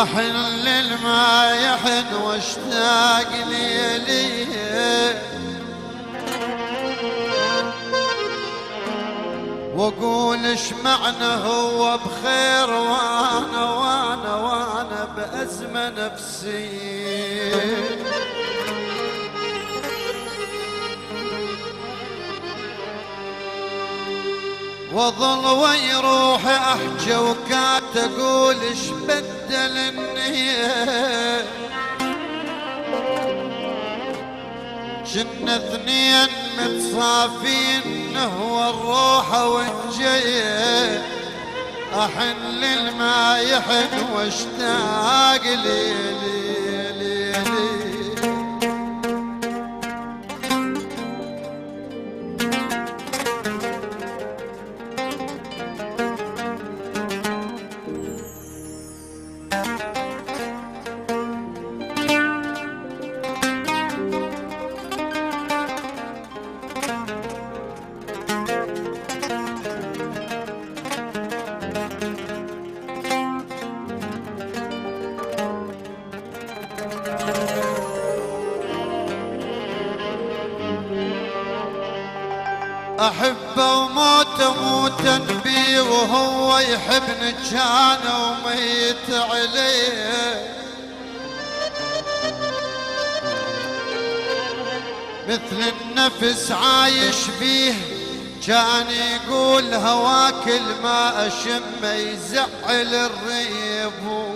أحن للما يحن واشتاق ليليه، واقول اش معنى هو بخير وانا بأزمة نفسية. وظل وي روحي احجى وكانت اقول اش بدل النية، جن اثنين متصافين هو الروح والجيه، احن للما يحن واشتاق ليلي. أحبه وموتا بيه وهو يحبني كان وميت عليه، مثل النفس عايش بيه كان يقول هواك ما أشم يزعل الريب.